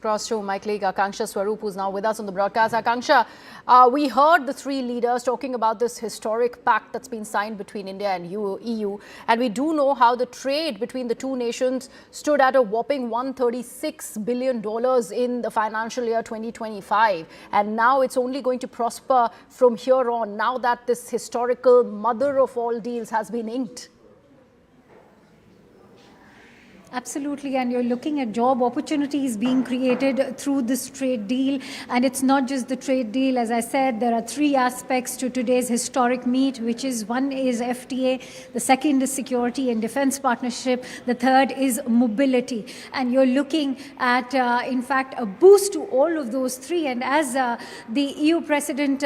Across to my colleague Akanksha Swaroop, who's now with us on the broadcast. Akanksha, we heard the three leaders talking about this historic pact that's been signed between India and EU. And we do know how the trade between the two nations stood at a whopping $136 billion in the financial year 2025. And now it's only going to prosper from here on, now that this historical mother of all deals has been inked. Absolutely, and you're looking at job opportunities being created through this trade deal. And it's not just the trade deal. As I said, there are three aspects to today's historic meet, which is one is FTA, the second is security and defense partnership, the third is mobility. And you're looking at, in fact, a boost to all of those three. And as the EU president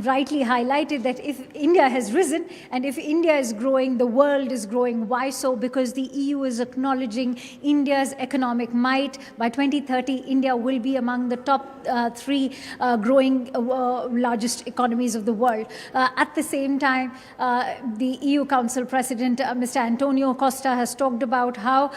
rightly highlighted, that if India has risen and if India is growing, the world is growing. Why so? Because the EU is acknowledging India's economic might. By 2030, India will be among the top three growing largest economies of the world. At the same time, the EU Council President, Mr. Antonio Costa, has talked about how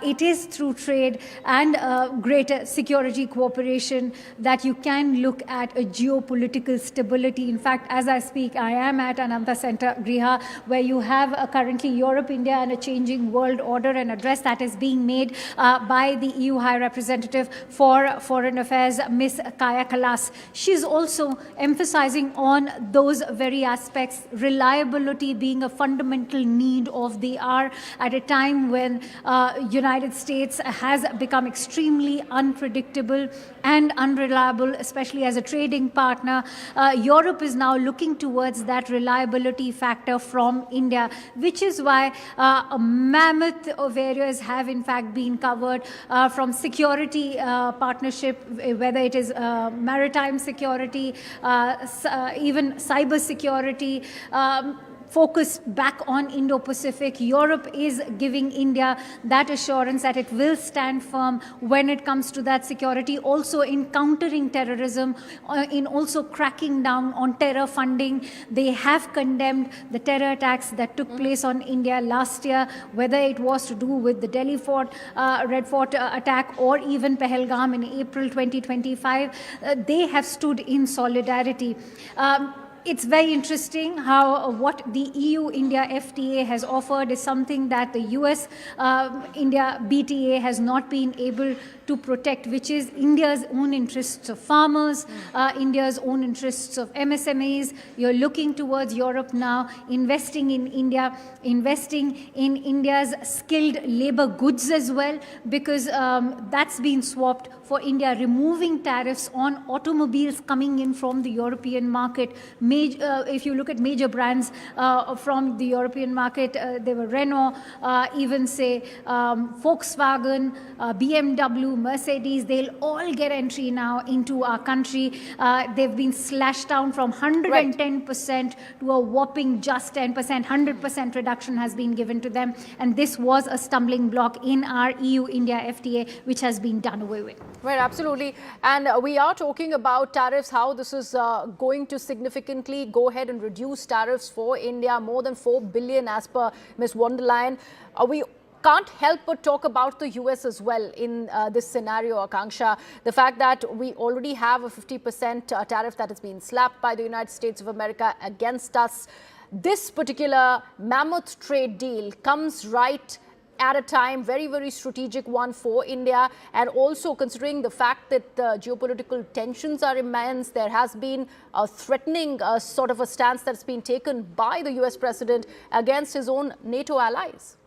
it is through trade and greater security cooperation that you can look at a geopolitical stability. In fact, as I speak, I am at Ananta Center, Griha, where you have currently Europe, India, and a changing world order, an address that is being made by the EU High Representative for Foreign Affairs, Ms. Kaja Kallas. She's also emphasizing on those very aspects, reliability being a fundamental need of the hour at a time when United States has become extremely unpredictable and unreliable, especially as a trading partner. Europe is now looking towards that reliability factor from India, which is why a mammoth of areas have in fact been covered, from security partnership, whether it is maritime security, even cyber security, focus back on Indo-Pacific. Europe is giving India that assurance that it will stand firm when it comes to that security, also in countering terrorism, in also cracking down on terror funding. They have condemned the terror attacks that took place on India last year, whether it was to do with the Delhi Red Fort attack or even Pahalgam in April 2025. They have stood in solidarity. It's very interesting how what the EU-India FTA has offered is something that the US-India BTA has not been able to protect, which is India's own interests of farmers, India's own interests of MSMEs. You're looking towards Europe now, investing in India, investing in India's skilled labor goods as well, because that's been swapped for India, removing tariffs on automobiles coming in from the European market. If you look at major brands from the European market, there were Renault, even say Volkswagen, BMW, Mercedes, they'll all get entry now into our country. They've been slashed down from 110% to a whopping just 10%. 100% reduction has been given to them. And this was a stumbling block in our EU-India FTA, which has been done away with. Right, absolutely. And we are talking about tariffs, how this is going to significantly go ahead and reduce tariffs for India, more than 4 billion as per Ms. von der Leyen. We can't help but talk about the US as well in this scenario, Akanksha. The fact that we already have a 50% tariff that has been slapped by the United States of America against us. This particular mammoth trade deal comes right at a time, very, very strategic one for India, and also considering the fact that the geopolitical tensions are immense. There has been a threatening sort of a stance that's been taken by the US president against his own NATO allies.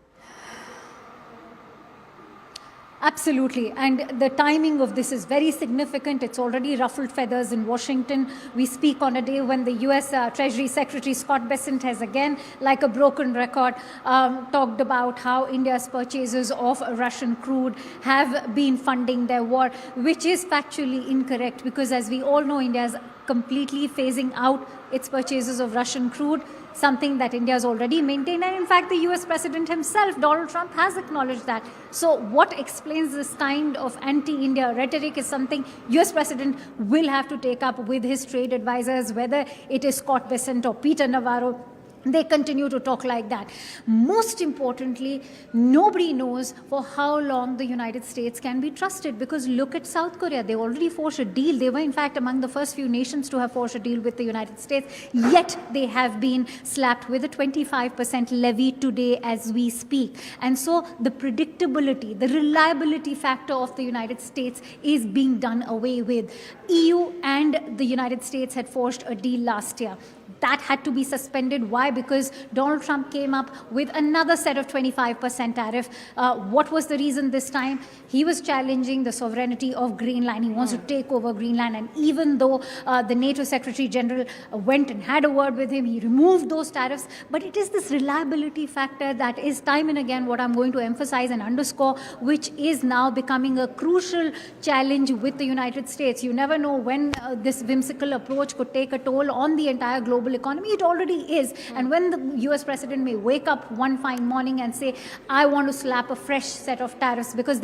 Absolutely. And the timing of this is very significant. It's already ruffled feathers in Washington. We speak on a day when the US Treasury Secretary Scott Bessent has again, like a broken record, talked about how India's purchases of Russian crude have been funding their war, which is factually incorrect, because as we all know, India is completely phasing out its purchases of Russian crude, something that India has already maintained. And in fact, the US President himself, Donald Trump, has acknowledged that. So what explains this kind of anti-India rhetoric is something US President will have to take up with his trade advisors, whether it is Scott Bessent or Peter Navarro. They continue to talk like that. Most importantly, nobody knows for how long the United States can be trusted, because look at South Korea. They already forced a deal. They were, in fact, among the first few nations to have forced a deal with the United States, yet they have been slapped with a 25% levy today as we speak. And so the predictability, the reliability factor of the United States is being done away with. EU and the United States had forged a deal last year. That had to be suspended. Why? Because Donald Trump came up with another set of 25% tariff. What was the reason this time? He was challenging the sovereignty of Greenland. He wants to take over Greenland. And even though the NATO Secretary General went and had a word with him, he removed those tariffs. But it is this reliability factor that is time and again what I'm going to emphasize and underscore, which is now becoming a crucial challenge with the United States. You never know when this whimsical approach could take a toll on the entire global economy. It already is. And when the US president may wake up one fine morning and say, I want to slap a fresh set of tariffs, because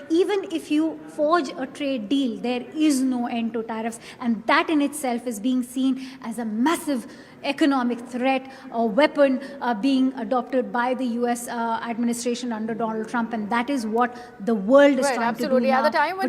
even if you forge a trade deal, there is no end to tariffs. And that in itself is being seen as a massive economic threat or weapon being adopted by the US administration under Donald Trump. And that is what the world is trying to do now. At the time when